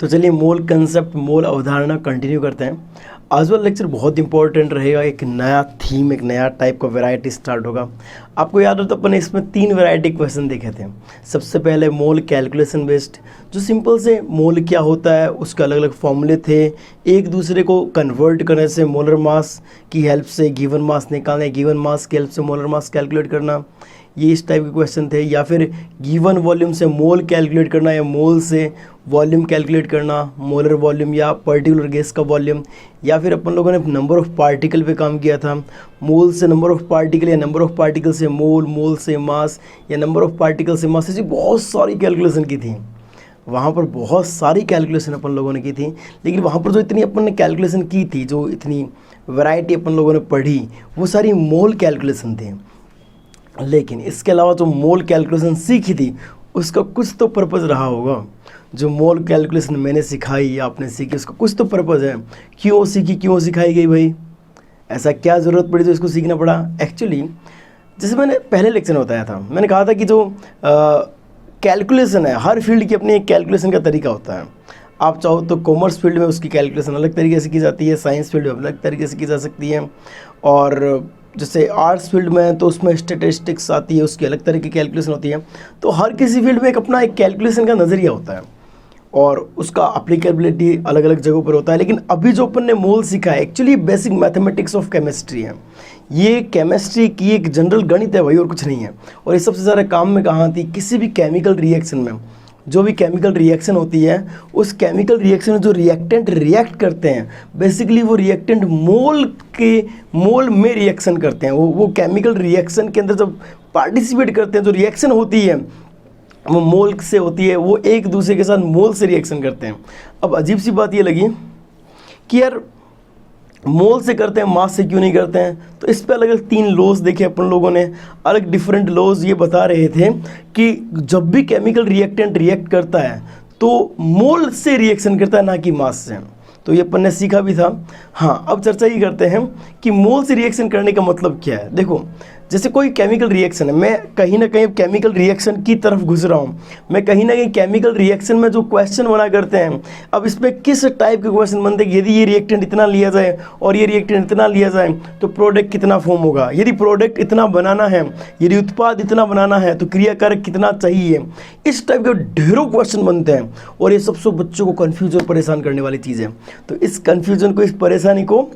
तो चलिए मोल कंसेप्ट, मोल अवधारणा कंटिन्यू करते हैं। आज वाला लेक्चर बहुत इंपॉर्टेंट रहेगा। एक नया थीम, एक नया टाइप का वैरायटी स्टार्ट होगा। आपको याद हो तो अपन इसमें 3 वैरायटी क्वेश्चन देखे थे। सबसे पहले मोल कैलकुलेशन बेस्ड, जो सिंपल से मोल क्या होता है उसके अलग अलग फॉर्मूले थे, एक दूसरे को कन्वर्ट करने से मोलर मास की हेल्प से गिवन मास निकालना, गिवन मास की हेल्प से मोलर मास कैलकुलेट करना, ये इस टाइप के क्वेश्चन थे। या फिर गिवन वॉल्यूम से मोल कैलकुलेट करना या मोल से वॉल्यूम कैलकुलेट करना, मोलर वॉल्यूम या पर्टिकुलर गैस का वॉल्यूम। या फिर अपन लोगों ने नंबर ऑफ़ पार्टिकल पे काम किया था, मोल से नंबर ऑफ़ पार्टिकल या नंबर ऑफ़ पार्टिकल से मोल, मोल से मास या नंबर ऑफ़ पार्टिकल से मास। ऐसी बहुत सारी कैलकुलेशन की थी। वहाँ पर बहुत सारी कैलकुलेशन अपन लोगों ने की थी, लेकिन वहाँ पर जो इतनी अपन ने कैलकुलेशन की थी, जो इतनी वैरायटी अपन लोगों ने पढ़ी, वो सारी मोल कैलकुलेशन थी। लेकिन इसके अलावा जो मोल कैलकुलेशन सीखी थी उसका कुछ तो पर्पज़ रहा होगा। जो मोल कैलकुलेशन मैंने सिखाई या आपने सीखी उसका कुछ तो पर्पज़ है। क्यों सीखी, क्यों सिखाई गई भाई, ऐसा क्या ज़रूरत पड़ी जो इसको सीखना पड़ा। एक्चुअली जैसे मैंने पहले लेक्चर में बताया था, मैंने कहा था कि जो कैलकुलेशन है, हर फील्ड की अपनी एक कैलकुलेशन का तरीका होता है। आप चाहो तो कॉमर्स फील्ड में उसकी कैलकुलेशन अलग तरीके से की जाती है, साइंस फील्ड में अलग तरीके से की जा सकती है, और जैसे आर्ट्स फील्ड में है तो उसमें स्टैटिस्टिक्स आती है, उसकी अलग तरह की कैलकुलेशन होती है। तो हर किसी फील्ड में एक अपना एक कैलकुलेशन का नज़रिया होता है और उसका अप्लीकेबिलिटी अलग अलग जगहों पर होता है। लेकिन अभी जो अपन ने मोल सीखा है actually basic mathematics of chemistry है। ये केमिस्ट्री की एक जनरल गणित है भाई, और कुछ नहीं है। और ये सबसे ज़्यादा काम में कहाँ आती है, किसी भी केमिकल रिएक्शन में। जो भी केमिकल रिएक्शन होती है, उस केमिकल रिएक्शन में जो रिएक्टेंट रिएक्ट करते हैं, बेसिकली वो रिएक्टेंट मोल में रिएक्शन करते हैं। वो केमिकल रिएक्शन के अंदर जब पार्टिसिपेट करते हैं, जो रिएक्शन होती है वो मोल से होती है, वो एक दूसरे के साथ मोल से रिएक्शन करते हैं। अब अजीब सी बात ये लगी कि यार मोल से करते हैं, मास से क्यों नहीं करते हैं। तो इस पे अलग अलग 3 लॉज देखे अपन लोगों ने, अलग डिफरेंट लॉज ये बता रहे थे कि जब भी केमिकल रिएक्टेंट रिएक्ट करता है तो मोल से रिएक्शन करता है, ना कि मास से। तो ये अपन ने सीखा भी था। हाँ, अब चर्चा ये करते हैं कि मोल से रिएक्शन करने का मतलब क्या है। देखो, जैसे कोई केमिकल रिएक्शन है, मैं कहीं ना कहीं केमिकल रिएक्शन की तरफ घुस रहा हूँ, मैं कहीं ना कहीं केमिकल रिएक्शन में जो क्वेश्चन बना करते हैं, अब इसमें किस टाइप के क्वेश्चन बनते हैं। यदि ये रिएक्टेंट इतना लिया जाए और ये रिएक्टेंट इतना लिया जाए तो प्रोडक्ट कितना फॉर्म होगा। यदि प्रोडक्ट इतना बनाना है, यदि उत्पाद इतना बनाना है तो क्रियाकारक कितना चाहिए। इस टाइप के ढेरों क्वेश्चन बनते हैं और ये सबसे बच्चों को कन्फ्यूज और परेशान करने वाली चीज़ है। तो इस कन्फ्यूजन को, इस परेशानी को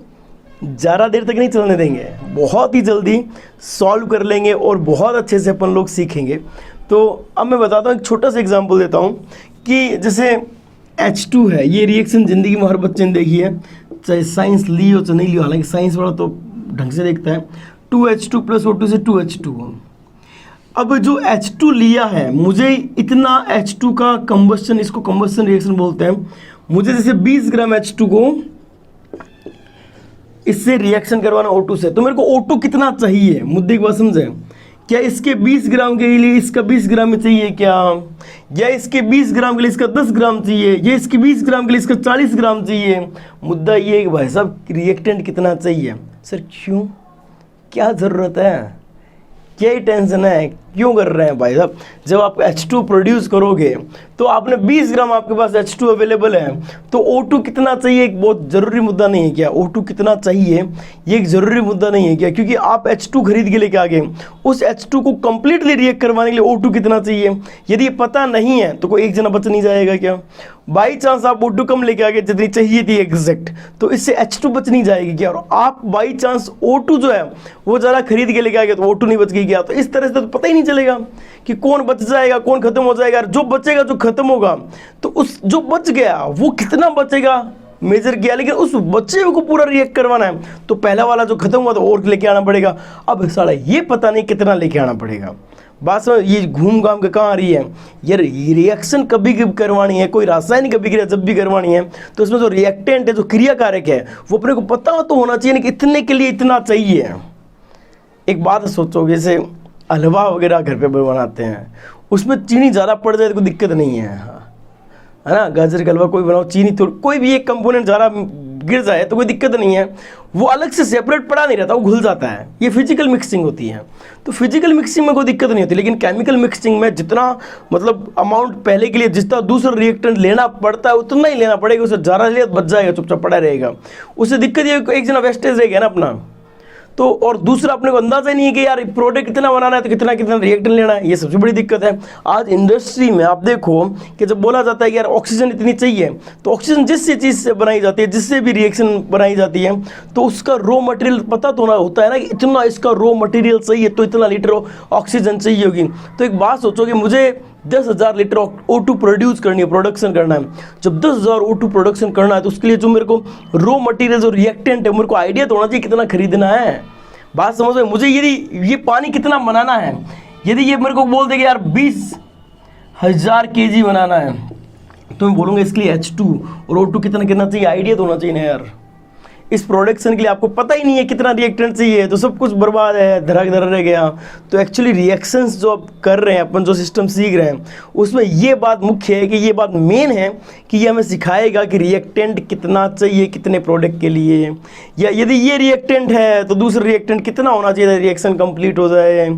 ज़्यादा देर तक नहीं चलने देंगे, बहुत ही जल्दी सॉल्व कर लेंगे और बहुत अच्छे से अपन लोग सीखेंगे। तो अब मैं बताता हूँ, एक छोटा सा एग्जांपल देता हूँ कि जैसे H2 है, ये रिएक्शन ज़िंदगी में हर बच्चे ने देखी है, चाहे साइंस ली हो चाहे नहीं ली हो। हालांकि साइंस वाला तो ढंग से देखता है। 2H2 + O2 से 2H2। अब जो H2 लिया है, मुझे इतना H2 का कंबस्शन, इसको कंबस्शन रिएक्शन बोलते हैं। मुझे जैसे 20 ग्राम H2 को इससे रिएक्शन करवाना O2 से, तो मेरे को O2 कितना चाहिए, मुद्दे की बात समझे। क्या इसके 20 ग्राम के लिए इसका 20 ग्राम में चाहिए क्या, या इसके 20 ग्राम के लिए इसका 10 ग्राम चाहिए, या इसके 20 ग्राम के लिए इसका 40 ग्राम चाहिए। मुद्दा ये है कि भाई साहब रिएक्टेंट कितना चाहिए। सर क्यों, क्या ज़रूरत है, क्या ही टेंशन है, क्यों कर रहे हैं भाई साहब। जब आप H2 प्रोड्यूस करोगे तो आपने 20 ग्राम, आपके पास H2 अवेलेबल है, तो O2 कितना चाहिए एक बहुत ज़रूरी मुद्दा नहीं है क्या। O2 कितना चाहिए ये एक ज़रूरी मुद्दा नहीं है क्या, क्योंकि आप H2 खरीद के लेके आ गए, उस H2 को कंप्लीटली रिएक्ट करवाने के लिए O2 कितना चाहिए यदि ये पता नहीं है तो कोई एक जना बच नहीं जाएगा क्या। बाई चांस आप O2 कम लेके आ गए जितनी चाहिए थी एग्जैक्ट, तो इससे H2 बच नहीं जाएगी क्या। और आप बाई चांस O2 जो है वो ज़रा खरीद के लेके आ गए तो O2 नहीं बच गई क्या। तो इस तरह से तो पता ही नहीं चलेगा कि कौन बच जाएगा, कौन खत्म हो जाएगा। जो बचेगा, जो खत्म होगा, तो उस जो बच गया वो कितना बचेगा मेजर किया, लेकिन उस बच्चे को पूरा रिएक्ट करवाना है तो पहला वाला जो खत्म हुआ तो और लेके आना पड़ेगा। अब साला ये पता नहीं कितना लेके आना पड़ेगा। बात में ये घूम घाम के कहाँ आ रही है। ये रिएक्शन कभी कभी करवानी है, कोई रासायनिक अभिक्रिया जब भी करवानी है तो उसमें जो रिएक्टेंट है, जो क्रियाकारक है, वो अपने को पता तो होना चाहिए कि इतने के लिए इतना चाहिए। एक बात सोचो, जैसे हलवा वगैरह घर पे बनाते हैं, उसमें चीनी ज़्यादा पड़ जाए तो कोई दिक्कत नहीं है ना। गाजर का हलवा कोई बनाओ, चीनी थोड़ी, कोई भी एक कंपोनेंट ज़्यादा गिर जाए तो कोई दिक्कत नहीं है, वो अलग से सेपरेट पड़ा नहीं रहता, वो घुल जाता है। ये फिजिकल मिक्सिंग होती है। तो फिजिकल मिक्सिंग में कोई दिक्कत नहीं होती, लेकिन केमिकल मिक्सिंग में जितना मतलब अमाउंट पहले के लिए जितना दूसरा रिएक्टेंट लेना पड़ता है उतना ही लेना पड़ेगा। उसे ज़्यादा लिया बच जाएगा, चुपचाप पड़ा रहेगा। उससे दिक्कत ये एक जना वेस्टेज रहेगा ना अपना। तो और दूसरा अपने को अंदाजा ही नहीं है कि यार प्रोडक्ट कितना बनाना है तो कितना कितना रिएक्टेंट लेना है। ये सबसे बड़ी दिक्कत है आज इंडस्ट्री में। आप देखो कि जब बोला जाता है कि यार ऑक्सीजन इतनी चाहिए, तो ऑक्सीजन जिस चीज़ से बनाई जाती है, जिससे भी रिएक्शन बनाई जाती है, तो उसका रॉ मटेरियल पता तो ना होता है ना कि इतना इसका रॉ मटेरियल चाहिए तो इतना लीटर ऑक्सीजन चाहिए होगी। तो एक बात सोचो कि मुझे 10,000 लीटर O2 प्रोड्यूस करनी है, प्रोडक्शन करना है। जब 10,000 O2 प्रोडक्शन करना है तो उसके लिए जो मेरे को रॉ मटेरियल जो रिएक्टेंट है, मेरे को आइडिया तो होना चाहिए कितना खरीदना है। बात समझ में? मुझे यदि ये पानी कितना बनाना है, यदि ये मेरे को बोल देगा यार 20,000 kg बनाना है, तो मैं बोलूँगा इसके लिए H2 और O2 कितना कितना चाहिए, आइडिया तो होना चाहिए ना यार। इस प्रोडक्शन के लिए आपको पता ही नहीं है कितना रिएक्टेंट चाहिए, तो सब कुछ बर्बाद है, धड़क धड़ रह गया। तो एक्चुअली रिएक्शंस जो आप कर रहे हैं, अपन जो सिस्टम सीख रहे हैं, उसमें ये बात मुख्य है कि ये बात मेन है कि ये हमें सिखाएगा कि रिएक्टेंट कितना चाहिए कितने प्रोडक्ट के लिए, या यदि ये रिएक्टेंट है तो दूसरा रिएक्टेंट कितना होना चाहिए रिएक्शन कंप्लीट हो जाए।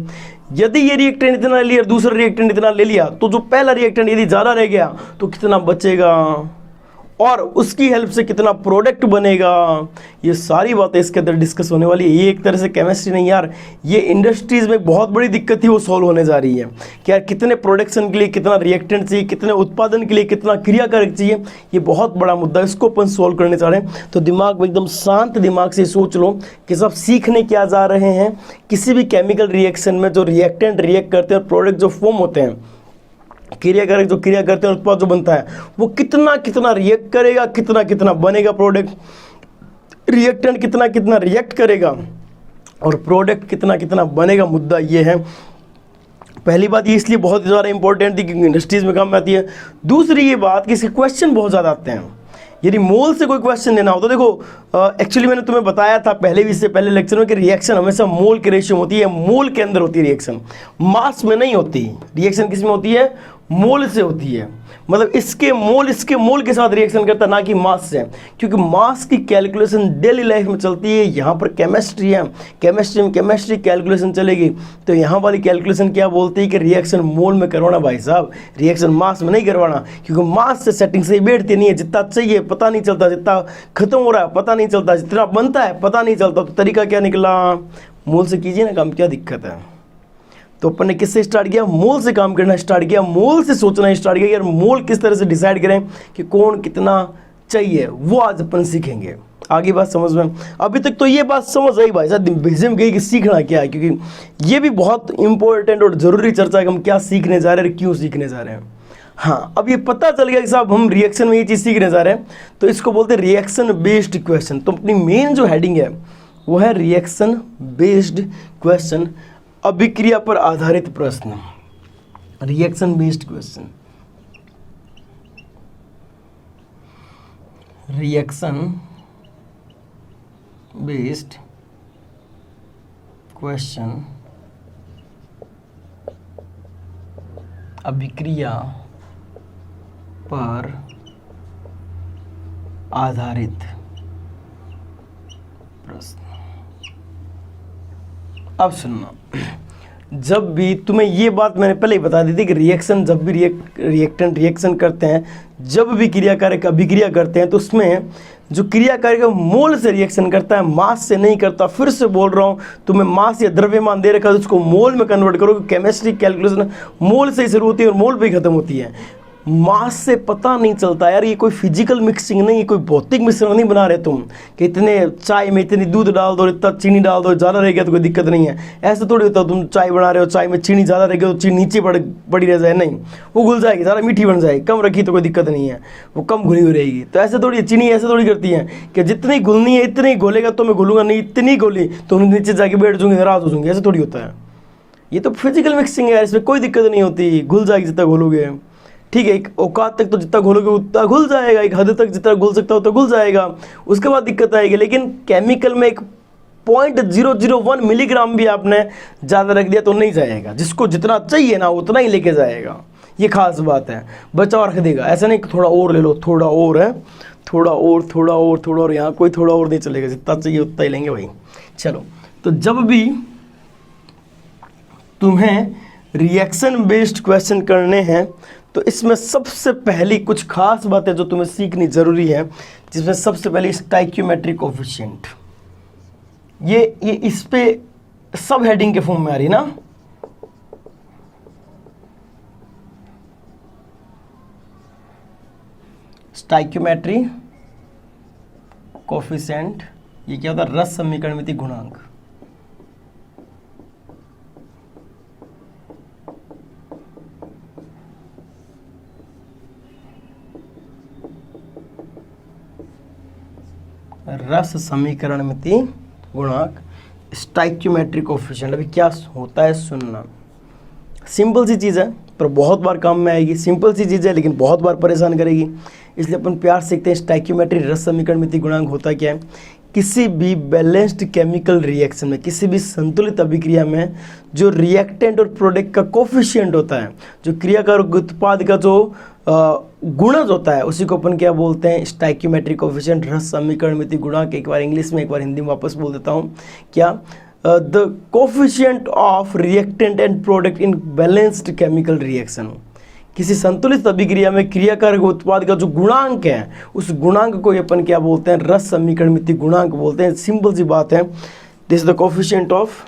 यदि ये रिएक्टेंट इतना ले लिया, दूसरा रिएक्टेंट इतना ले लिया, तो जो पहला रिएक्टेंट यदि ज़्यादा रह गया तो कितना बचेगा और उसकी हेल्प से कितना प्रोडक्ट बनेगा। ये सारी बातें इसके अंदर डिस्कस होने वाली है। ये एक तरह से केमिस्ट्री नहीं यार, ये इंडस्ट्रीज़ में बहुत बड़ी दिक्कत थी वो सॉल्व होने जा रही है कि यार कितने प्रोडक्शन के लिए कितना रिएक्टेंट चाहिए, कितने उत्पादन के लिए कितना क्रियाकारक चाहिए। ये बहुत बड़ा मुद्दा है, इसको अपन सॉल्व करने जा रहे हैं। तो दिमाग में एकदम शांत दिमाग से सोच लो कि सब सीखने क्या जा रहे हैं। किसी भी केमिकल रिएक्शन में जो रिएक्टेंट रिएक्ट करते हैं और प्रोडक्ट जो फॉर्म होते हैं, क्रियाकारक जो क्रिया करते हैं, उत्पाद जो बनता है, वो कितना कितना रिएक्ट करेगा, कितना कितना बनेगा प्रोडक्ट, रिएक्टेंट कितना कितना रिएक्ट करेगा और प्रोडक्ट कितना कितना बनेगा। मुद्दा ये है। पहली बात ये इसलिए बहुत ज़्यादा इंपॉर्टेंट थी क्योंकि इंडस्ट्रीज़ में काम आती है। दूसरी ये बात कि इसके क्वेश्चन बहुत ज़्यादा आते हैं। यदि मोल से कोई क्वेश्चन देना हो तो देखो, एक्चुअली मैंने तुम्हें बताया था पहले भी, इससे पहले लेक्चर में, कि रिएक्शन हमेशा मोल के रेशियो में होती है, मोल के अंदर होती है रिएक्शन, मास में नहीं होती। रिएक्शन किस में होती है? मोल से होती है। मतलब इसके मोल के साथ रिएक्शन करता है, ना कि मास से, क्योंकि मास की कैलकुलेशन डेली लाइफ में चलती है। यहाँ पर केमिस्ट्री है, केमिस्ट्री में केमिस्ट्री कैलकुलेशन चलेगी, तो यहाँ वाली कैलकुलेशन क्या बोलती है कि रिएक्शन मोल में करवाना भाई साहब, रिएक्शन मास में नहीं करवाना, क्योंकि मास से सेटिंग सही बैठती नहीं है। जितना चाहिए पता नहीं चलता, जितना खत्म हो रहा है पता नहीं चलता, जितना बनता है पता नहीं चलता। तो तरीका क्या निकला? मोल से कीजिए ना काम, क्या दिक्कत है। तो अपन ने किससे स्टार्ट किया? मोल से काम करना स्टार्ट किया, मोल से सोचना स्टार्ट किया यार मोल किस तरह से डिसाइड करें कि कौन कितना चाहिए, वो आज अपन सीखेंगे। आगे बात समझ में? अभी तक तो ये बात समझ आई भाई साहब, भेजे में गई कि सीखना क्या है, क्योंकि ये भी बहुत इंपॉर्टेंट और ज़रूरी चर्चा है कि हम क्या सीखने जा रहे हैं, क्यों सीखने जा रहे हैं। हाँ, अब ये पता चल गया कि साहब हम रिएक्शन में ये चीज़ सीखने जा रहे हैं, तो इसको बोलते हैं रिएक्शन बेस्ड क्वेश्चन। तो अपनी मेन जो हेडिंग है वो है रिएक्शन बेस्ड क्वेश्चन, अभिक्रिया पर आधारित प्रश्न, reaction based question, reaction based question, अभिक्रिया पर आधारित प्रश्न। अब सुनना, जब भी तुम्हें ये बात मैंने पहले ही बता दी थी कि रिएक्शन, जब भी रिएक्टेंट रिएक्शन करते हैं, जब भी क्रियाकारक अभिक्रिया करते हैं, तो उसमें जो क्रियाकारक मोल से रिएक्शन करता है, मास से नहीं करता। फिर से बोल रहा हूँ, तुम्हें मास या द्रव्यमान दे रखा है, उसको मोल में कन्वर्ट करो। केमिस्ट्री कैलकुलेशन मोल से ही शुरू होती है और मोल पे ही खत्म होती है। मास से पता नहीं चलता यार, ये कोई फिजिकल मिक्सिंग नहीं, कोई भौतिक मिश्रण नहीं बना रहे तुम कि इतने चाय में इतनी दूध डाल दो, इतना चीनी डाल दो, ज़्यादा रह गया तो कोई दिक्कत नहीं है। ऐसा थोड़ी होता तुम चाय बना रहे हो, चाय में चीनी ज़्यादा रह गया तो चीनी नीचे पड़ी रह जाए, नहीं, वो घुल जाएगी, ज़्यादा मीठी बन जाएगी। कम रखी तो कोई दिक्कत नहीं है, वो कम घुली हुई रहेगी। तो ऐसे थोड़ी चीनी ऐसे थोड़ी करती है कि जितनी घुलनी है इतनी घोलेगा तो मैं घुलूंगा नहीं, इतनी घोली तो नीचे जाके बैठ जाऊँगी, नाराज हो जाऊँगी। ऐसे थोड़ी होता है, ये तो फिजिकल मिक्सिंग है यार, इसमें कोई दिक्कत नहीं होती, घुल जाएगी जितना घोलोगे। ठीक है, एक औकात तक तो जितना घोलोगे उतना घुल जाएगा, एक हद तक जितना घुल सकता हो तो घुल जाएगा, उसके बाद दिक्कत आएगी। लेकिन केमिकल में एक 0.001 मिलीग्राम भी आपने ज़्यादा रख दिया तो नहीं जाएगा, जिसको जितना चाहिए ना उतना ही लेके जाएगा। ये खास बात है, बचा और रख देगा, ऐसा नहीं थोड़ा और ले लो, थोड़ा और है थोड़ा और थोड़ा और थोड़ा और, यहाँ कोई थोड़ा और नहीं चलेगा, जितना चाहिए उतना ही लेंगे भाई। चलो, तो जब भी तुम्हें रिएक्शन बेस्ड क्वेश्चन करने हैं तो इसमें सबसे पहली कुछ खास बातें जो तुम्हें सीखनी जरूरी है, जिसमें सबसे पहली स्टाइक्योमेट्रिक कोफिशिएंट। ये इस पे सब हेडिंग के फॉर्म में आ रही ना, स्टाइक्योमेट्री कोफिशिएंट। ये क्या होता है? रस समीकरणमिति गुणांक। रस समीकरणमिति गुणांक, स्टाइक्योमेट्रिक कोफिशिएंट। अभी क्या होता है सुनना। सिंपल सी चीज़ है पर बहुत बार काम में आएगी। सिंपल सी चीज़ है लेकिन बहुत बार परेशान करेगी, इसलिए अपन प्यार सीखते हैं। स्टाइक्योमेट्रिक रस समीकरणमिति गुणांक होता क्या है? किसी भी बैलेंस्ड केमिकल रिएक्शन में, किसी भी संतुलित अभिक्रिया में जो रिएक्टेंट और प्रोडक्ट का कोफिशिएंट होता है, जो क्रियाकारक उत्पाद का जो गुणज होता है, उसी को अपन क्या बोलते हैं? स्टाइक्योमेट्रिक कोफिशिएंट, रस समीकरणमिति गुणांक। एक बार इंग्लिश में एक बार हिंदी में वापस बोल देता हूँ। क्या? The coefficient of reactant and product in balanced chemical reaction. किसी संतुलित अभिक्रिया में क्रियाकारक उत्पाद का जो गुणांक है, उस गुणांक को अपन क्या बोलते हैं? रस समीकरणमिति गुणांक बोलते हैं। सिंपल सी बात है। This is the coefficient of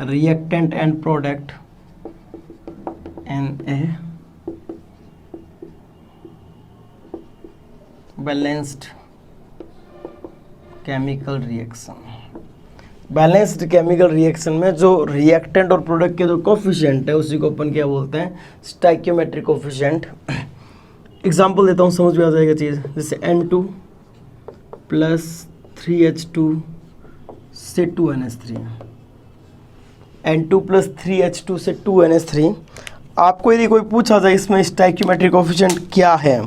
reactant and product in a balanced chemical reaction। Balanced chemical reaction में जो रिएक्टेंट और प्रोडक्ट के जो कोफिशिएंट है, उसी को अपन क्या बोलते हैं? Stoichiometric coefficient. एग्जांपल देता हूँ, समझ में आ जाएगा चीज़। जैसे N2 प्लस 3H2 से 2NH3, N2 प्लस 3H2 से 2NH3। आपको यदि कोई पूछा जाए इसमें स्टाइक्योमेट्रिक कोफिशिएंट क्या है,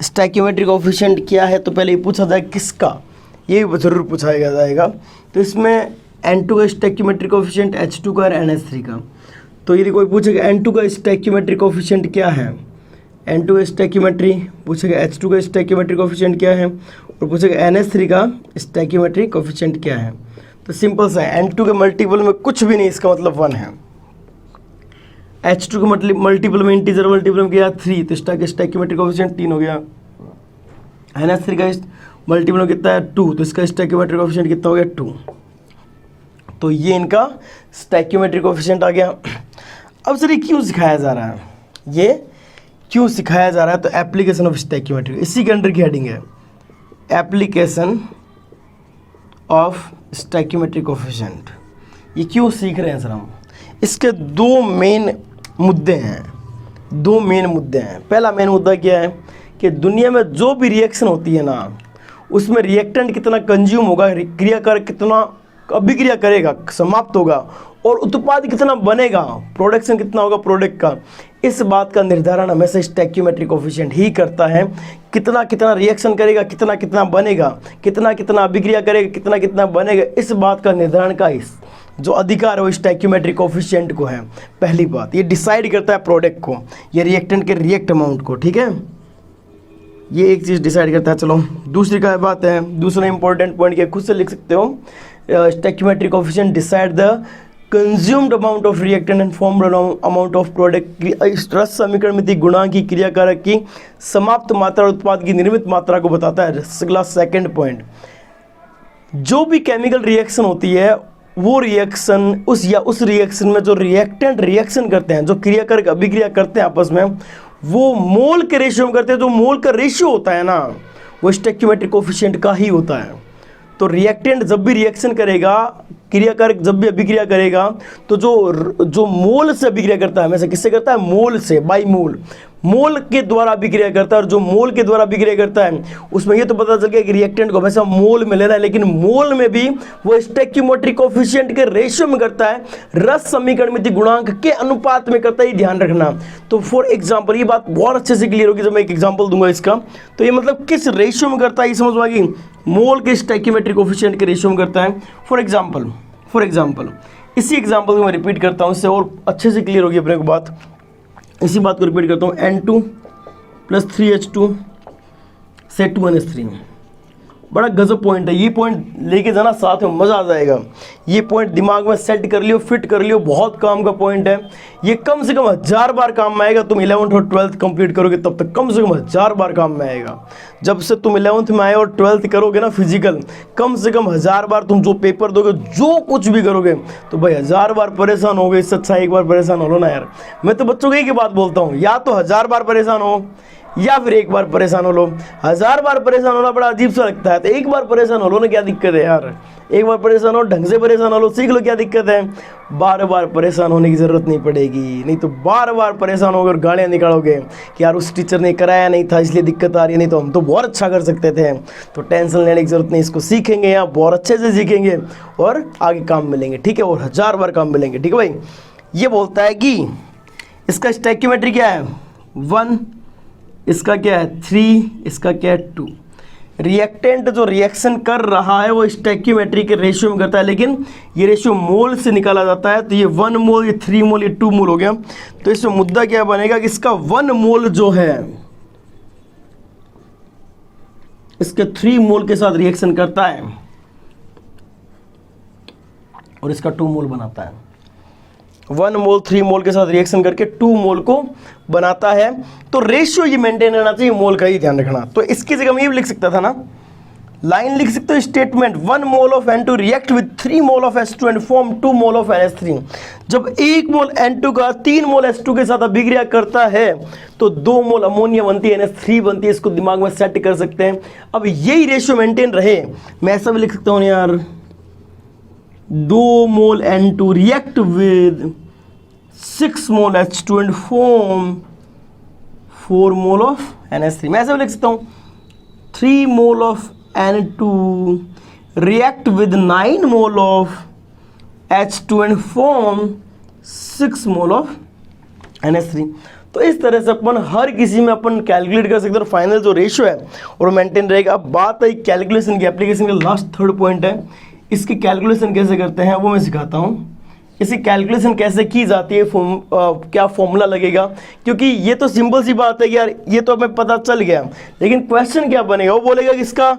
स्टाइक्योमेट्रिक कोफिशिएंट क्या है, तो पहले ये पूछा जाए किसका, ये ज़रूर पूछा जाएगा। तो इसमें N2 का स्टाइक्योमेट्रिक कोफिशिएंट, H2 का और NH3 का। तो यदि कोई पूछेगा N2 का स्टाइक्योमेट्रिक कोफिशिएंट क्या है, N2 का स्टाइक्योमेट्री पूछेगा, H2 का स्टाइक्योमेट्रिक कोफिशिएंट क्या है, और पूछेगा NH3 का स्टाइक्योमेट्रिक कोफिशिएंट क्या है। तो सिंपल सा है, N2 के मल्टीपल में कुछ भी नहीं, इसका मतलब 1 है। H2 के मल्टीपल में, इंटीजर मल्टीपल में क्या? 3, तो स्टाइक्योमेट्रिक कोफिशिएंट 3 हो गया। NH3 का मल्टीपल में कितना है? 2, तो इसका स्टाइक्योमेट्रिक कोफिशिएंट कितना हो गया? 2। तो ये इनका स्टाइक्योमेट्रिक कोफिशिएंट आ गया। अब सर ये क्यों सिखाया जा रहा है? ये क्यों सिखाया जा रहा है? तो एप्लीकेशन ऑफ स्टाइक्योमेट्री, इसी के अंडर की हेडिंग है, एप्लीकेशन ऑफ स्टाइक्योमेट्रिक कोफिशिएंट। ये क्यों सीख रहे हैं सर हम? इसके दो मेन मुद्दे हैं। पहला मेन मुद्दा क्या है कि दुनिया में जो भी रिएक्शन होती है ना, उसमें रिएक्टेंट कितना कंज्यूम होगा, क्रियाकारक कितना अभिक्रिया करेगा, समाप्त होगा, और उत्पाद कितना बनेगा, प्रोडक्शन कितना होगा प्रोडक्ट का, इस बात का निर्धारण हमेशा स्टाइक्योमेट्रिक कोफिशिएंट ही करता है। कितना कितना रिएक्शन करेगा, कितना कितना बनेगा, कितना कितना अभिक्रिया करेगा, कितना कितना बनेगा, इस बात का निर्धारण का जो अधिकार है वो स्टाइक्योमेट्रिक कोफिशिएंट को है। पहली बात, ये डिसाइड करता है प्रोडक्ट को, ये रिएक्टेंट के रिएक्ट अमाउंट को। ठीक है, ये एक चीज़ डिसाइड करता है। चलो दूसरी का बात है, दूसरा इंपॉर्टेंट पॉइंट क्या, खुद से लिख सकते हो। Stoichiometric coefficient decide the consumed amount of reactant and formed amount of product. रस समीकरणमिति गुणांक की क्रियाकारक की समाप्त मात्रा और उत्पाद की निर्मित मात्रा को बताता है। अगला सेकंड पॉइंट, जो भी केमिकल रिएक्शन होती है वो रिएक्शन उस रिएक्शन में जो रिएक्टेंट रिएक्शन करते हैं, जो क्रियाकारक अभिक्रिया करते हैं आपस में, वो मोल के रेशियो में करते हैं। जो मोल का रेशियो होता है ना, वो स्टाइक्योमेट्रिक कोफिशिएंट का ही होता है। तो रिएक्टेंट जब भी रिएक्शन करेगा, क्रियाकारक जब भी अभिक्रिया करेगा, तो जो मोल से अभिक्रिया करता है, हमेशा किससे करता है? मोल से, बाई मोल। मोल के द्वारा अभिक्रिया करता है, और जो मोल के द्वारा अभिक्रिया करता है उसमें ये तो पता चल गया कि रिएक्टेंट को हमेशा मोल में लेना है, लेकिन मोल में भी वो स्टोइकियोमेट्रिक कोएफिशिएंट के रेशियो में करता है, रस समीकरण गुणांक के अनुपात में करता है, ये ध्यान रखना। तो फॉर एग्जाम्पल ये बात बहुत अच्छे से क्लियर होगी जब मैं एक एग्जाम्पल दूंगा इसका। तो ये मतलब किस रेशियो में करता है ये समझ में आएगी, मोल के स्टोइकियोमेट्रिक कोएफिशिएंट के रेशियो में करता है। फॉर एग्जाम्पल इसी एग्जाम्पल को मैं रिपीट करता हूँ, इससे और अच्छे से क्लियर होगी अपने को बात। इसी बात को रिपीट करता हूँ, N2 + 3H2 से 2NH3। बड़ा गजब पॉइंट है, ये पॉइंट लेके जाना साथ में मज़ा आ जाएगा। ये पॉइंट दिमाग में सेट कर लियो, फिट कर लियो, बहुत काम का पॉइंट है ये। कम से कम 1000 बार काम में आएगा। तुम 11th और 12th कंप्लीट करोगे तब तक कम से कम 1000 बार काम में आएगा। जब से तुम 11th में आए और 12th करोगे ना फिजिकल, कम से कम 1000 बार तुम जो पेपर दोगे, जो कुछ भी करोगे, तो भाई 1000 बार परेशान हो गए, इससे अच्छा एक बार परेशान हो लो ना यार। मैं तो बच्चों को एक ही बात बोलता हूँ, या तो 1000 बार परेशान हो या फिर एक बार परेशान हो लो। 1000 बार परेशान होना बड़ा अजीब सा लगता है, तो एक बार परेशान हो लो ना, क्या दिक्कत है यार। एक बार परेशान हो, ढंग से परेशान हो लो, सीख लो, क्या दिक्कत है। बार बार परेशान होने की ज़रूरत नहीं पड़ेगी, नहीं तो बार बार परेशान होगे और गालियाँ निकालोगे कि यार उस टीचर ने कराया नहीं था इसलिए दिक्कत आ रही है, नहीं तो हम तो बहुत अच्छा कर सकते थे। तो टेंशन लेने की ज़रूरत नहीं, इसको सीखेंगे या बहुत अच्छे से सीखेंगे और आगे काम मिलेंगे, ठीक है, और 1000 बार काम मिलेंगे, ठीक है भाई। ये बोलता है कि इसका स्टोइकियोमेट्री क्या है 1, इसका क्या है 3, इसका क्या है 2। रिएक्टेंट जो रिएक्शन कर रहा है वो स्टोइकियोमेट्री के रेशियो में करता है, लेकिन ये रेशियो मोल से निकाला जाता है। तो ये 1 मोल, ये 3 मोल, ये 2 मोल हो गया। तो इसमें मुद्दा क्या बनेगा कि इसका 1 मोल जो है इसके 3 मोल के साथ रिएक्शन करता है और इसका 2 मोल बनाता है। 1 मोल 3 मोल के साथ रिएक्शन करके 2 मोल को बनाता है। तो रेशियो ये मेंटेन रहना चाहिए, मोल का ही ध्यान रखना। तो इसकी जगह मैं ये भी लिख सकता था ना, लाइन लिख सकते हो, statement 1 mole of N2 react with 3 mole of H2 and form 2 mole of NH3। जब 1 मोल N2 का 3 मोल H2 के साथ अभिक्रिया करता है तो 2 मोल अमोनिया बनती है, NH3 बनती है। इसको दिमाग में सेट कर सकते हैं। अब यही रेशियो मेंटेन रहे, मैं ऐसा भी लिख सकता हूँ यार, 2 मोल N2 react with 6 mole H2 and form 4 mole of NH3। मैं ऐसा भी लिख सकता हूँ 3 mole of N2 react with 9 mole of H2 and form 6 mole of NH3। तो इस तरह से अपन हर किसी में अपन कैलकुलेट कर सकते हैं और फाइनल जो रेशियो है वो मेंटेन रहेगा। अब बात है कैलकुलेशन की, एप्लीकेशन का लास्ट 3rd पॉइंट है, इसकी कैलकुलेशन कैसे करते हैं वो मैं सिखाता हूँ। इसकी कैलकुलेशन कैसे की जाती है, क्या फॉर्मूला लगेगा, क्योंकि ये तो सिंपल सी बात है कि यार ये तो हमें पता चल गया, लेकिन क्वेश्चन क्या बनेगा, वो बोलेगा कि इसका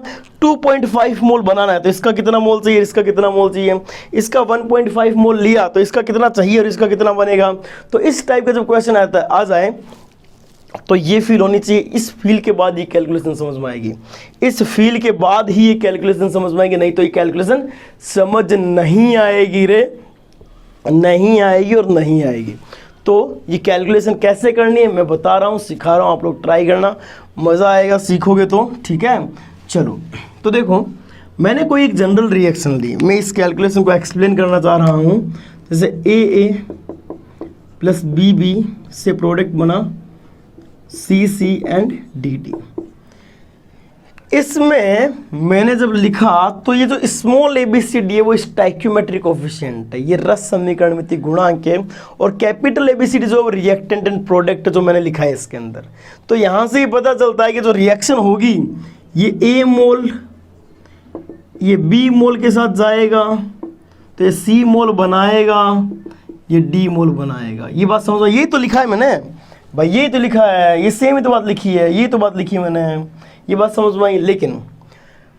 2.5 मोल बनाना है तो इसका कितना मोल चाहिए, इसका कितना मोल चाहिए। इसका 1.5 मोल लिया तो इसका कितना चाहिए और इसका कितना बनेगा। तो इस टाइप का जब क्वेश्चन आता है आ जाए तो ये फील होनी चाहिए। इस फील के बाद ये कैलकुलेशन समझ में आएगी, इस फील के बाद ही ये कैलकुलेशन समझ में आएगी, नहीं तो ये कैलकुलेशन समझ नहीं आएगी रे, नहीं आएगी और नहीं आएगी। तो ये कैलकुलेशन कैसे करनी है मैं बता रहा हूँ, सिखा रहा हूँ, आप लोग ट्राई करना, मज़ा आएगा सीखोगे तो, ठीक है। चलो तो देखो, मैंने कोई एक जनरल रिएक्शन ली, मैं इस कैलकुलेशन को एक्सप्लेन करना चाह रहा हूँ। जैसे AA + BB से प्रोडक्ट बना CC एंड DD। इसमें मैंने जब लिखा तो ये जो स्मॉल ABCD है वो स्टोइकियोमेट्रिक कोएफिशिएंट है, ये रस समीकरण मिति गुणांक है, और कैपिटल ABCD जो रिएक्टेंट एंड प्रोडक्ट जो मैंने लिखा है इसके अंदर। तो यहाँ से ही पता चलता है कि जो रिएक्शन होगी ये A मोल ये B मोल के साथ जाएगा, तो ये C मोल बनाएगा, ये D मोल बनाएगा। ये बात समझो, यही तो लिखा है मैंने भाई, यही तो लिखा है, ये सेम ही तो बात लिखी है, ये तो बात लिखी है मैंने, ये बात समझ में आई। लेकिन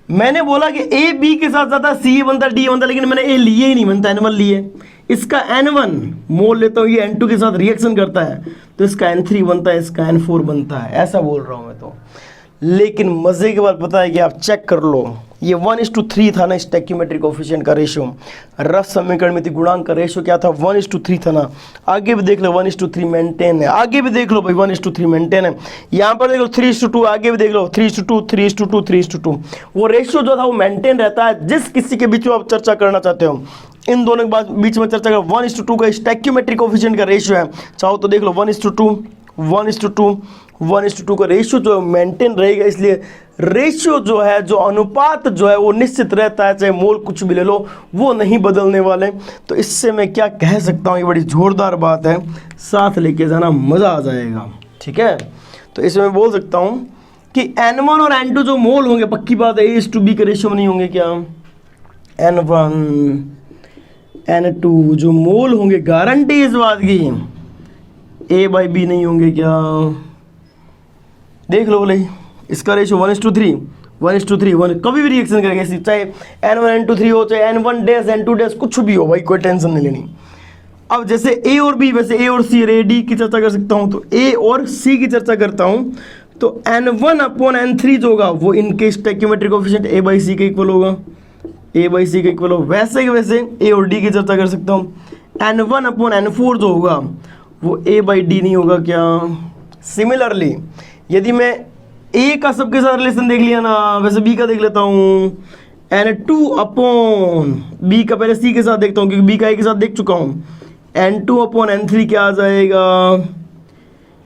मैंने बोला कि A B के साथ जाता C बनता D बनता, लेकिन मैंने A लिए ही नहीं बनता, N1 लिए। इसका N1 मोल लेता हूँ, ये N2 के साथ रिएक्शन करता है तो इसका N3 बनता है, इसका N4 बनता है, ऐसा बोल रहा हूँ मैं तो। लेकिन मज़े की बात पता है कि आप चेक कर लो, ये 1:3 था ना स्टोइकियोमेट्रिक कोएफिशिएंट का रेशियो, रफ समीकरण मिति गुणांक का रेशियो क्या था 1:3 था ना। आगे भी देख लो 1:3 मेंटेन है, आगे भी देख लो भाई 1:3 मेंटेन है। यहाँ पर देख लो 3:2, आगे भी देख लो 3:2 3:2 3:2। वो रेशियो जो था वो मेंटेन रहता है। जिस किसी के बीच में आप चर्चा करना चाहते हो, इन दोनों के बीच में चर्चा कर, 1:2 का स्टोइकियोमेट्रिक कोएफिशिएंट का रेशियो है, चाहो तो देख लो 1:2 1:2, 1:2 का रेशियो जो मेंटेन रहेगा, इसलिए रेशियो जो है, जो अनुपात जो है वो निश्चित रहता है, चाहे मोल कुछ भी ले लो वो नहीं बदलने वाले। तो इससे मैं क्या कह सकता हूँ, ये बड़ी ज़ोरदार बात है, साथ लेके जाना मज़ा आ जाएगा। ठीक है, तो इसमें मैं बोल सकता हूँ कि N1 और N2 जो मोल होंगे, पक्की बात है A:B के रेशियो में नहीं होंगे। क्या N1 N2 जो मोल होंगे, गारंटी इस बात की A/B नहीं होंगे। क्या देख लो बोले, इसका रेशियो 1:3, 1:3, 1 कभी भी रिएक्शन करेगा इसी, चाहे N1 N2 3 हो, चाहे N1 डैश N2 डैश कुछ भी हो भाई, कोई टेंशन नहीं लेनी। अब जैसे A और B, वैसे A और C, डी की चर्चा कर सकता हूँ, तो A और C की चर्चा करता हूँ, तो N1/N3 जो होगा वो इनके स्टोइकियोमेट्रिक कोएफिशिएंट A/C के इक्वल होगा, A/C के इक्वल होगा। वैसे के वैसे A और D की चर्चा कर सकता हूँ, N1/N4 जो होगा वो A/D नहीं होगा। क्या सिमिलरली यदि मैं A का सबके साथ रिलेशन देख लिया ना, वैसे B का देख लेता हूँ, N2/B का पहले C के साथ देखता हूँ, क्योंकि B का A के साथ देख चुका हूँ। N2/N3 क्या आ जाएगा,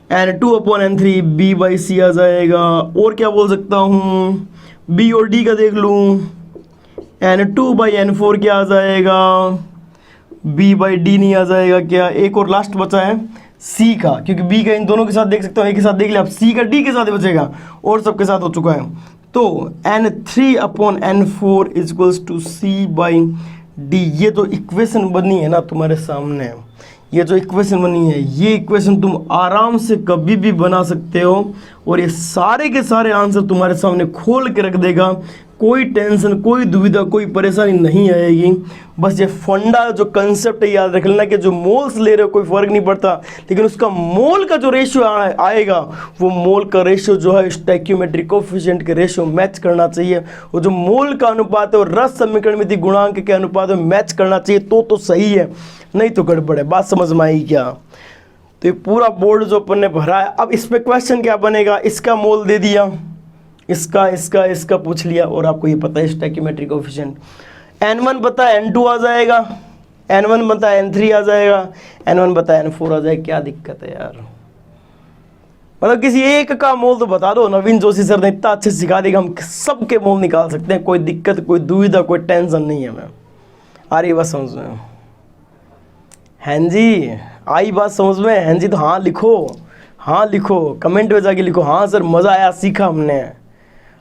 N2/N3 B/C आ जाएगा। और क्या बोल सकता हूँ, B और D का देख लूँ, N2/N4 क्या आ जाएगा, B/D नहीं आ जाएगा। क्या एक और लास्ट बचा है C का, क्योंकि B का इन दोनों के साथ देख सकता हूँ, एक के साथ देख लिया, अब C का D के साथ बचेगा, और सबके साथ हो चुका है। तो N3/N4 इक्वल्स टू C/D। ये जो इक्वेशन बनी है ना तुम्हारे सामने, ये जो इक्वेशन बनी है, ये इक्वेशन तुम आराम से कभी भी बना सकते हो, और ये सारे के सारे आंसर तुम्हारे सामने खोल के रख देगा। कोई टेंशन, कोई दुविधा, कोई परेशानी नहीं आएगी। बस ये फंडा जो कंसेप्ट है याद रख लेना कि जो मोल्स ले रहे हो कोई फ़र्क नहीं पड़ता, लेकिन उसका मोल का जो रेशियो आएगा, वो मोल का रेशियो जो है स्टोइकियोमेट्रिक कोएफिशिएंट के रेशियो मैच करना चाहिए। वो जो मोल का अनुपात है वो रस समीकरण में गुणांक के अनुपात में मैच करना चाहिए, तो सही है, नहीं तो गड़बड़ है। बात समझ में आई क्या? तो ये पूरा बोर्ड जो अपन ने भरा है, अब इस पे क्वेश्चन क्या बनेगा, इसका मोल दे दिया, इसका पूछ लिया, और आपको ये पता है स्टोइकियोमेट्रिक कोएफिशिएंट N1 बता N2 आ जाएगा, N1 बता N3 आ जाएगा, N1 बता N4 आ जाएगा। क्या दिक्कत है यार, मतलब किसी एक का मोल तो बता दो। नवीन जोशी सर ने इतना अच्छे सिखा दिया, हम सबके मोल निकाल सकते हैं, कोई दिक्कत, कोई दुविधा, कोई टेंशन नहीं है। मैं आ रही बात समझ में? हैं जी, आई बात समझ में? हैं जी तो हाँ लिखो, हाँ लिखो, कमेंट में जाके लिखो, हाँ सर मज़ा आया, सीखा हमने।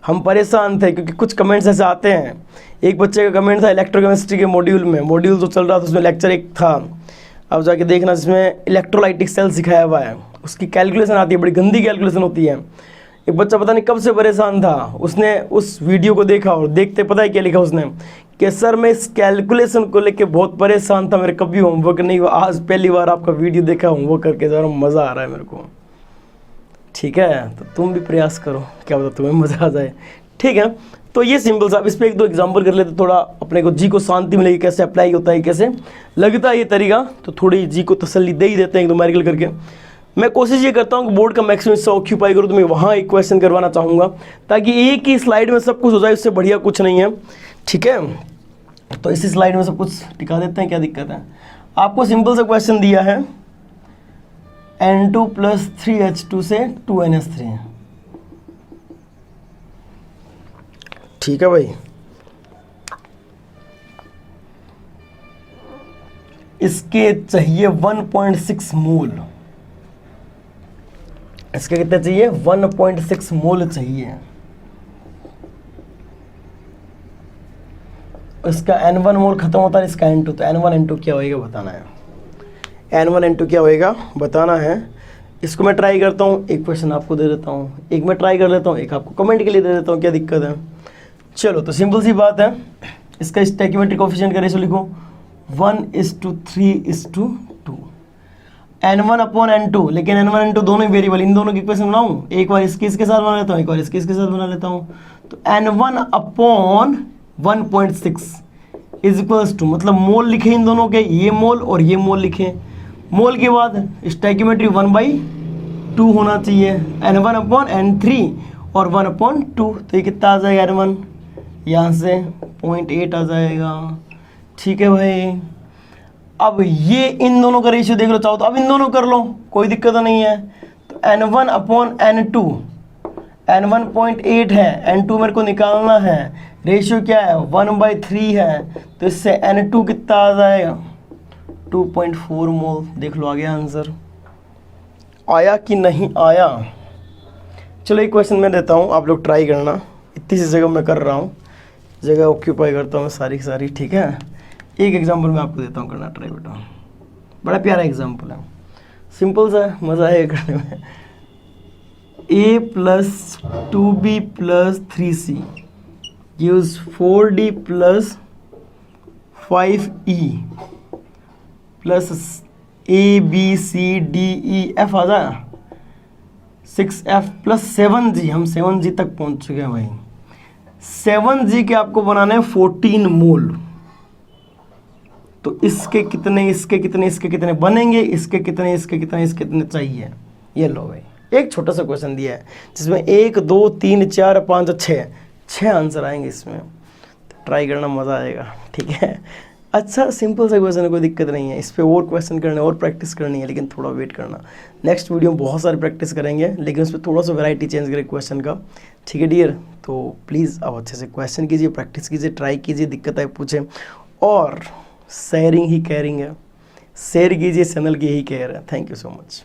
हम परेशान थे क्योंकि कुछ कमेंट्स ऐसे आते हैं। एक बच्चे का कमेंट था इलेक्ट्रोकेमिस्ट्री के मॉड्यूल में, मॉड्यूल जो चल रहा था उसमें लेक्चर एक था, अब जाके देखना, जिसमें इलेक्ट्रोलाइटिक सेल सिखाया हुआ है, उसकी कैलकुलेशन आती है, बड़ी गंदी कैलकुलेशन होती है। एक बच्चा पता नहीं कब से परेशान था, उसने उस वीडियो को देखा और देखते पता है क्या लिखा उसने, कि सर मैं इस कैलकुलेशन को लेके बहुत परेशान था, मेरे कभी होमवर्क नहीं हुआ, आज पहली बार आपका वीडियो देखा, होमवर्क करके जा रहा हूँ, मज़ा आ रहा है मेरे को। ठीक है, तो तुम भी प्रयास करो, क्या पता तुम्हें मज़ा आ जाए। ठीक है, तो ये सिंपल सा, इस पर एक दो एग्जांपल कर लेते, थोड़ा अपने को जी को शांति मिलेगी, कैसे अप्लाई होता है, कैसे लगता है ये तरीका, तो थोड़ी जी को तसल्ली दे ही देते हैं एक दो मैरिकल करके। मैं कोशिश ये करता हूँ कि बोर्ड का मैक्सिमम हिस्सा ऑक्यूपाई करूँ, तो मैं वहाँ एक क्वेश्चन करवाना चाहूँगा, ताकि एक ही स्लाइड में सब कुछ हो जाए, उससे बढ़िया कुछ नहीं है। ठीक है, तो इसी स्लाइड में सब कुछ टिका देते हैं, क्या दिक्कत है। आपको सिंपल सा क्वेश्चन दिया है, N2 + 3H2 से 2NH3। ठीक है भाई, इसके चाहिए 1.6 मोल, इसके कितने चाहिए, 1.6 मोल चाहिए। इसका N1 मोल खत्म होता है, इसका N2, तो N1 N2 क्या होएगा बताना है, N1 N2 क्या होएगा बताना है। इसको मैं ट्राई करता हूँ, एक क्वेश्चन आपको दे देता हूँ, एक मैं ट्राई कर लेता हूँ, एक आपको कमेंट के लिए दे देता हूँ, क्या दिक्कत है। चलो, तो सिंपल सी बात है, इसका स्टोइकियोमेट्रिक कोएफिशिएंट का रेशियो लिखो 1:3:2, N1/N2, लेकिन N1 N2 दोनों ही वेरिएबल, इन दोनों की इक्वेशन बनाऊँ, एक बार इसके साथ बना लेता हूँ, एक बार इसके साथ बना लेता हूँ। तो N1/1.6 इज इक्वल्स टू, मतलब मोल लिखे इन दोनों के, ये मोल और ये मोल लिखे, मोल के बाद स्टोइकियोमेट्री 1/2 होना चाहिए, N1/N3 और 1/2, तो ये कितना आ जाएगा N1, यहाँ से 0.8 आ जाएगा। ठीक है भाई, अब ये इन दोनों का रेशियो देख लो, चाहो तो अब इन दोनों कर लो, कोई दिक्कत नहीं है। तो N1 अपॉन N2, N1 0.8 है, N2 मेरे को निकालना है, रेशियो क्या है 1/3 है, तो इससे N2 कितना आ जाएगा 2.4 मोल। देख लो आ गया आंसर, आया कि नहीं आया। चलो एक क्वेश्चन मैं देता हूँ, आप लोग ट्राई करना, इतनी सी जगह मैं कर रहा हूँ, जगह ऑक्यूपाई करता हूँ मैं सारी की सारी, ठीक है। एक एग्जांपल मैं आपको देता हूँ, करना ट्राई बेटा, बड़ा प्यारा एग्जांपल है, सिंपल सा, मज़ा है करने में। a plus 2b plus 3c gives 4d plus 5e plus a b c d e f आ जाए 6f प्लस 7g, हम 7g तक पहुंच चुके हैं भाई। 7g के आपको बनाना है 14 मोल, तो इसके कितने इसके कितने इसके कितने बनेंगे, इसके कितने इसके कितने इसके कितने चाहिए। ये लो भाई, एक छोटा सा क्वेश्चन दिया है जिसमें 1 2 3 4 5 6 आंसर आएंगे इसमें, तो ट्राई करना, मज़ा आएगा, ठीक है। अच्छा सिंपल सा क्वेश्चन है, कोई दिक्कत नहीं है, इस पर और क्वेश्चन करने और प्रैक्टिस करनी है, लेकिन थोड़ा वेट करना। नेक्स्ट वीडियो में बहुत सारी प्रैक्टिस करेंगे, लेकिन उस पर थोड़ा सा वैरायटी चेंज करें क्वेश्चन का, ठीक है डियर। तो प्लीज़ आप अच्छे से क्वेश्चन कीजिए, प्रैक्टिस कीजिए, ट्राई कीजिए, दिक्कत आए पूछें, और शेयरिंग ही केयरिंग है, शेयर कीजिए, चैनल की यही केयर है। Thank you so much.